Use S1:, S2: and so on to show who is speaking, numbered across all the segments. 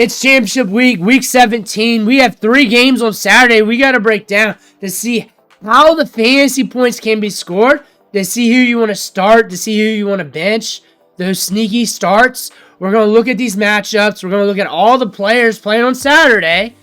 S1: It's championship week, week 17. We have 3 games on Saturday we got to break down to see how the fantasy points can be scored, to see who you want to start, to see who you want to bench, those sneaky starts. We're going to look at these matchups. We're going to look at all the players playing on Saturday,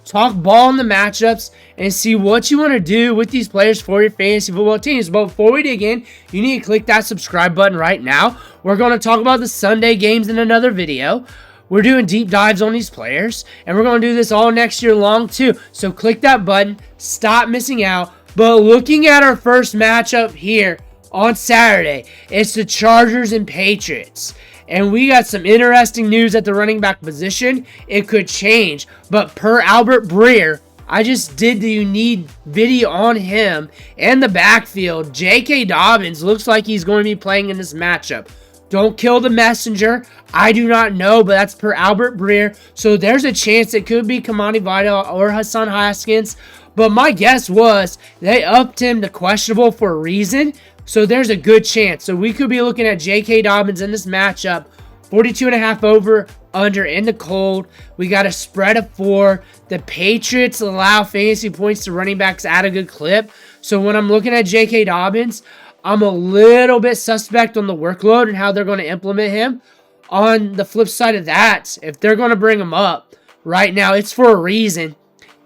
S1: talk ball in the matchups, and see what you want to do with these players for your fantasy football teams. But before we dig in, you need to click that subscribe button right now. We're going to talk about the Sunday games in another video. We're doing deep dives on these players, and we're going to do this all next year long too. So click that button, stop missing out. But looking at our first matchup here on Saturday, it's the Chargers and Patriots. And we got some interesting news at the running back position. It could change, but per Albert Breer, I just did the unique video on him and the backfield. J.K. Dobbins looks like he's going to be playing in this matchup. Don't kill the messenger. I do not know, but that's per Albert Breer. So there's a chance it could be Kamani Vidal or Hassan Haskins. But my guess was they upped him to questionable for a reason. So there's a good chance. So we could be looking at J.K. Dobbins in this matchup. 42.5 over, under, in the cold. We got a spread of 4. The Patriots allow fantasy points to running backs at a good clip. So when I'm looking at J.K. Dobbins, I'm a little bit suspect on the workload and how they're going to implement him. On the flip side of that, if they're going to bring him up right now, it's for a reason.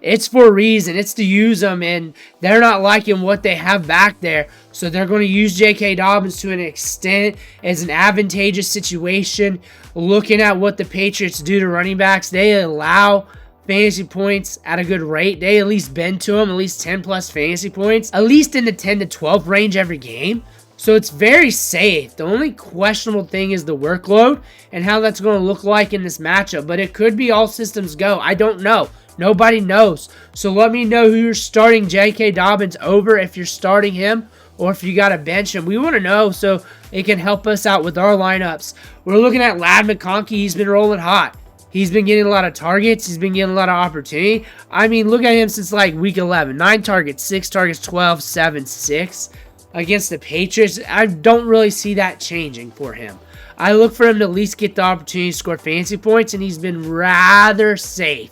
S1: It's for a reason. It's to use them, and they're not liking what they have back there. So they're going to use J.K. Dobbins to an extent as an advantageous situation. Looking at what the Patriots do to running backs, they allow fantasy points at a good rate. They at least bend to them, at least 10 plus fantasy points, at least in the 10 to 12 range every game. So it's very safe. The only questionable thing is the workload and how that's going to look like in this matchup. But it could be all systems go. I don't know. Nobody knows. So let me know who you're starting J.K. Dobbins over, if you're starting him or if you got to bench him. We want to know so it can help us out with our lineups. We're looking at McConkey. He's been rolling hot. He's been getting a lot of targets. He's been getting a lot of opportunity. I mean, look at him since like week 11. 9 targets, 6 targets, 12, 7, 6 against the Patriots. I don't really see that changing for him. I look for him to at least get the opportunity to score fantasy points, and he's been rather safe,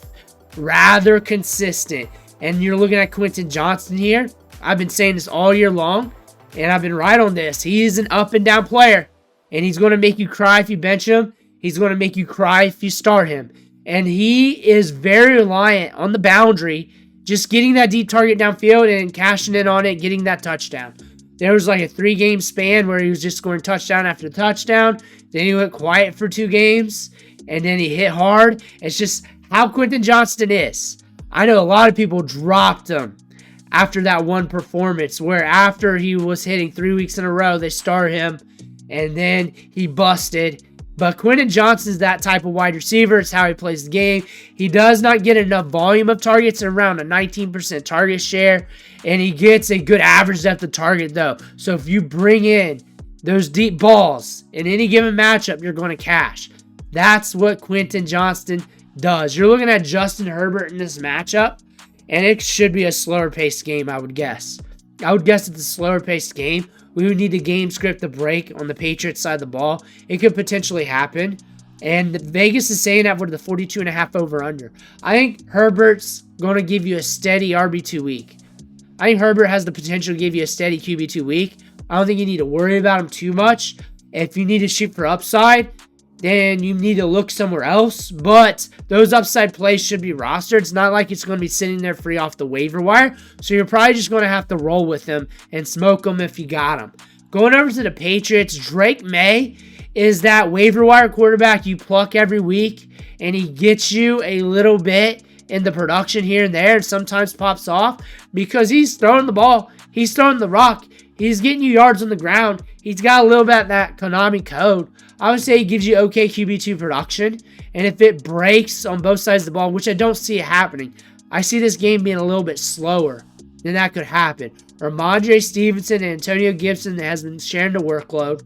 S1: rather consistent. And you're looking at Quentin Johnston here. I've been saying this all year long, and I've been right on this. He is an up and down player, and he's going to make you cry if you bench him. He's going to make you cry if you start him. And he is very reliant on the boundary, just getting that deep target downfield and cashing in on it, getting that touchdown. There was like a 3-game span where he was just scoring touchdown after touchdown. Then he went quiet for 2 games, and then he hit hard. It's just how Quentin Johnston is. I know a lot of people dropped him after that one performance, where after he was hitting 3 weeks in a row, they started him, and then he busted. But Quentin Johnston's that type of wide receiver. It's how he plays the game. He does not get enough volume of targets, around a 19% target share. And he gets a good average depth of target, though. So if you bring in those deep balls in any given matchup, you're going to cash. That's what Quentin Johnston does. You're looking at Justin Herbert in this matchup, and it should be a slower paced game, I would guess. I would guess it's a slower paced game. We would need the game script to break on the Patriots side of the ball. It could potentially happen. And Vegas is saying that for the 42.5 over under. I think Herbert's going to give you a steady RB2 week. I think Herbert has the potential to give you a steady QB2 week. I don't think you need to worry about him too much. If you need to shoot for upside, then you need to look somewhere else. But those upside plays should be rostered. It's not like it's going to be sitting there free off the waiver wire. So you're probably just going to have to roll with them and smoke them if you got them. Going over to the Patriots, Drake May is that waiver wire quarterback you pluck every week, and he gets you a little bit in the production here and there, and sometimes pops off because he's throwing the ball. He's throwing the rock. He's getting you yards on the ground. He's got a little bit of that Konami code. I would say he gives you okay QB2 production. And if it breaks on both sides of the ball, which I don't see it happening, I see this game being a little bit slower, then that could happen. Ramondre Stevenson and Antonio Gibson has been sharing the workload.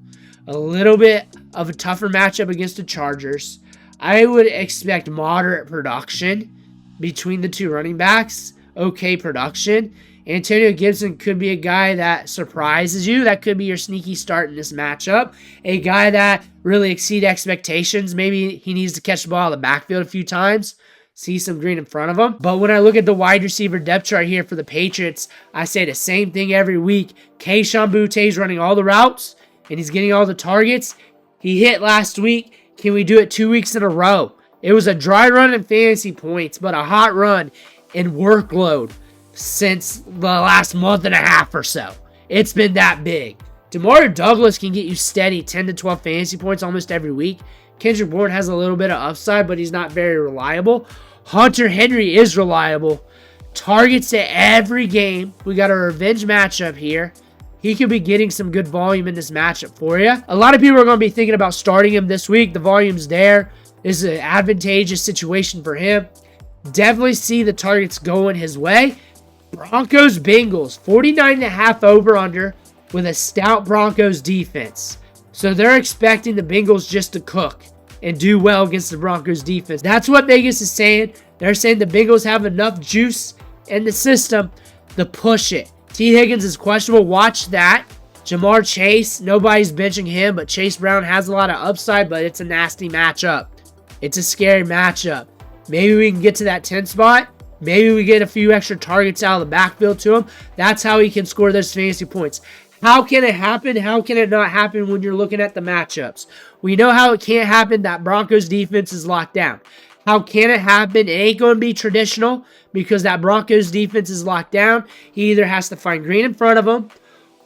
S1: A little bit of a tougher matchup against the Chargers. I would expect moderate production between the two running backs. Okay production. Antonio Gibson could be a guy that surprises you. That could be your sneaky start in this matchup. A guy that really exceed expectations. Maybe he needs to catch the ball out of the backfield a few times. See some green in front of him. But when I look at the wide receiver depth chart here for the Patriots, I say the same thing every week. Kayshon Boutte is running all the routes, and he's getting all the targets. He hit last week. Can we do it 2 weeks in a row? It was a dry run in fantasy points, but a hot run in workload since the last month and a half or so. It's been that big. DeMario Douglas can get you steady 10 to 12 fantasy points almost every week. Kendrick Bourne has a little bit of upside, but he's not very reliable. Hunter Henry is reliable. Targets to every game. We got a revenge matchup here. He could be getting some good volume in this matchup for you. A lot of people are going to be thinking about starting him this week. The volume's there. This is an advantageous situation for him. Definitely see the targets going his way. Broncos Bengals 49.5 over under with a stout Broncos defense. So they're expecting the Bengals just to cook and do well against the Broncos defense. That's what Vegas is saying. They're saying the Bengals have enough juice in the system to push it. T. Higgins is questionable. Watch that. Jamar Chase, nobody's benching him, but Chase Brown has a lot of upside, but it's a nasty matchup. It's a scary matchup. Maybe we can get to that 10 spot. Maybe we get a few extra targets out of the backfield to him. That's how he can score those fantasy points. How can it happen? How can it not happen when you're looking at the matchups? We know how it can't happen. That Broncos defense is locked down. How can it happen? It ain't going to be traditional because that Broncos defense is locked down. He either has to find green in front of him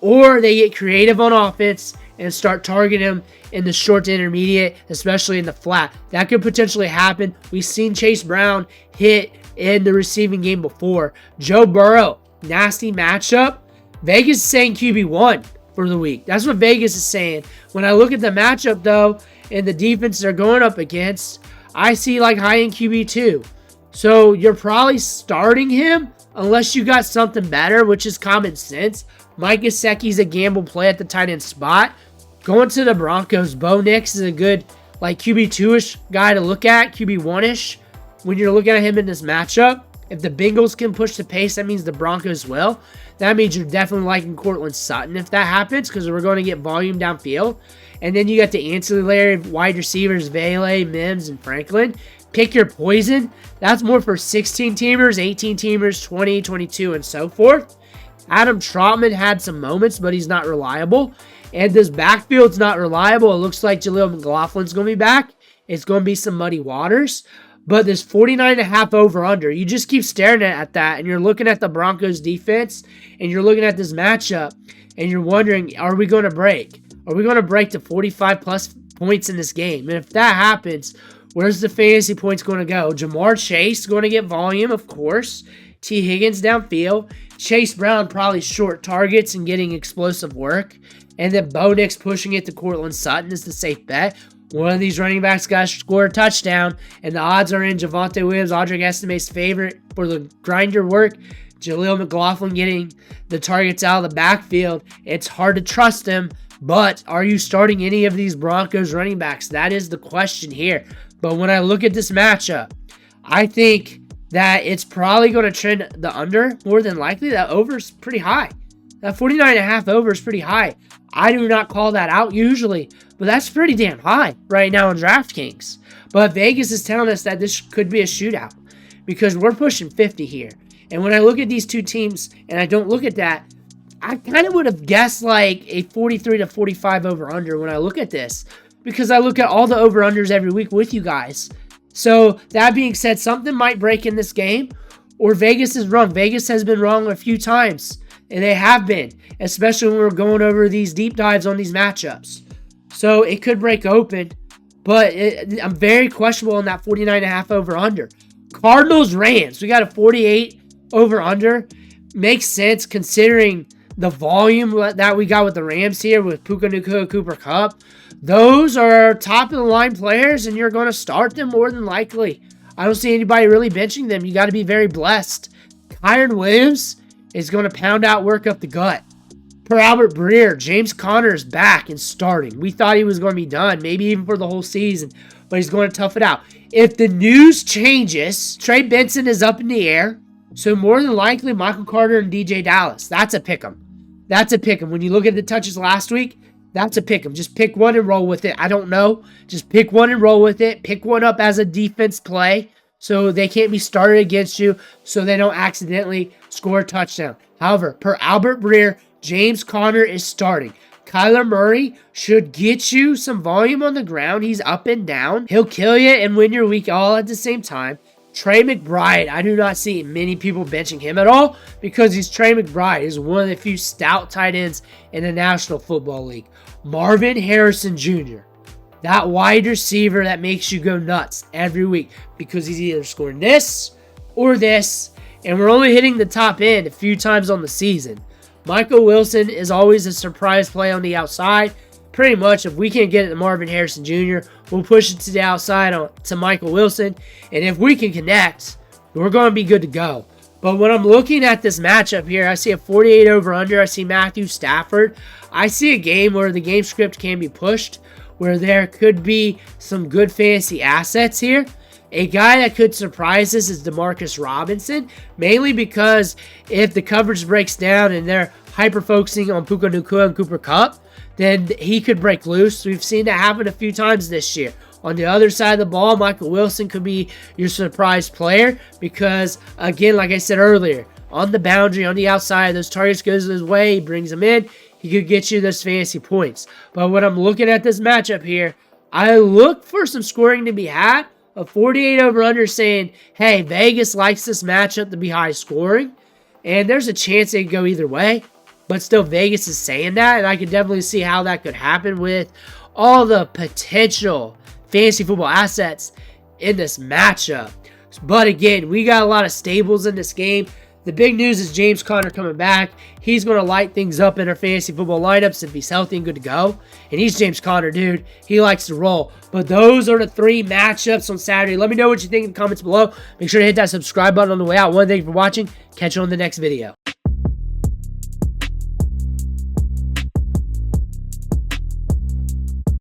S1: or they get creative on offense and start targeting him in the short to intermediate, especially in the flat. That could potentially happen. We've seen Chase Brown hit in the receiving game before. Joe Burrow, nasty matchup. Vegas is saying QB1 for the week. That's what Vegas is saying. When I look at the matchup, though, and the defense they're going up against, I see like high in QB2. So you're probably starting him unless you got something better, which is common sense. Mike Gesicki's a gamble play at the tight end spot. Going to the Broncos, Bo Nix is a good like QB2-ish guy to look at, QB1-ish. When you're looking at him in this matchup, if the Bengals can push the pace, that means the Broncos will. That means you're definitely liking Courtland Sutton if that happens because we're going to get volume downfield. And then you got the ancillary wide receivers, Vele, Mims, and Franklin. Pick your poison. That's more for 16-teamers, 18-teamers, 20, 22, and so forth. Adam Trautman had some moments, but he's not reliable. And this backfield's not reliable. It looks like Jaleel McLaughlin's going to be back. It's going to be some muddy waters. But this 49.5 over-under, you just keep staring at that, and you're looking at the Broncos defense, and you're looking at this matchup, and you're wondering, are we going to break? Are we going to break to 45-plus points in this game? And if that happens, where's the fantasy points going to go? Jamar Chase going to get volume, of course. T. Higgins downfield. Chase Brown probably short targets and getting explosive work. And then Bo Nix pushing it to Courtland Sutton is the safe bet. One of these running backs got to score a touchdown, and the odds are in Javonte Williams, Audric Estimate's favorite for the grinder work. Jaleel McLaughlin getting the targets out of the backfield. It's hard to trust him, but are you starting any of these Broncos running backs? That is the question here. But when I look at this matchup, I think that it's probably going to trend the under more than likely. That over is pretty high. That 49.5 over is pretty high. I do not call that out usually, but that's pretty damn high right now on DraftKings. But Vegas is telling us that this could be a shootout because we're pushing 50 here. And when I look at these two teams and I don't look at that, I kind of would have guessed like a 43 to 45 over-under when I look at this because I look at all the over-unders every week with you guys. So that being said, something might break in this game or Vegas is wrong. Vegas has been wrong a few times. And they have been, especially when we're going over these deep dives on these matchups. So it could break open, but I'm very questionable on that 49.5 over-under. Cardinals-Rams, we got a 48 over-under. Makes sense considering the volume that we got with the Rams here with Puka, Nacua, Cooper, Kupp. Those are top-of-the-line players, and you're going to start them more than likely. I don't see anybody really benching them. You got to be very blessed. Kyren Williams is going to pound out work up the gut. Per Albert Breer, James Conner is back and starting. We thought he was going to be done, maybe even for the whole season, but he's going to tough it out. If the news changes, Trey Benson is up in the air. So more than likely, Michael Carter and DJ Dallas. That's a pick 'em. That's a pick 'em. When you look at the touches last week, that's a pick 'em. Just pick one and roll with it. I don't know. Just pick one and roll with it. Pick one up as a defense play so they can't be started against you so they don't accidentally score a touchdown. However, per Albert Breer, James Conner is starting. Kyler Murray should get you some volume on the ground. He's up and down. He'll kill you and win your week all at the same time. Trey McBride, I do not see many people benching him at all because he's Trey McBride. He's one of the few stout tight ends in the National Football League. Marvin Harrison Jr., that wide receiver that makes you go nuts every week because he's either scoring this or this, and we're only hitting the top end a few times on the season. Michael Wilson is always a surprise play on the outside. Pretty much, if we can't get it to Marvin Harrison Jr., we'll push it to the outside to Michael Wilson. And if we can connect, we're going to be good to go. But when I'm looking at this matchup here, I see a 48 over-under. I see Matthew Stafford. I see a game where the game script can be pushed, where there could be some good fantasy assets here. A guy that could surprise us is Demarcus Robinson, mainly because if the coverage breaks down and they're hyper-focusing on Puka, Nacua, and Cooper Kupp, then he could break loose. We've seen that happen a few times this year. On the other side of the ball, Michael Wilson could be your surprise player because, again, like I said earlier, on the boundary, on the outside, those targets goes his way, he brings them in, he could get you those fantasy points. But when I'm looking at this matchup here, I look for some scoring to be had. A 48 over-under saying, hey, Vegas likes this matchup to be high scoring. And there's a chance it could go either way. But still, Vegas is saying that. And I can definitely see how that could happen with all the potential fantasy football assets in this matchup. But again, we got a lot of stables in this game. The big news is James Conner coming back. He's going to light things up in our fantasy football lineups if he's healthy and good to go. And he's James Conner, dude. He likes to roll. But those are the three matchups on Saturday. Let me know what you think in the comments below. Make sure to hit that subscribe button on the way out. Thank you for watching. Catch you on the next video.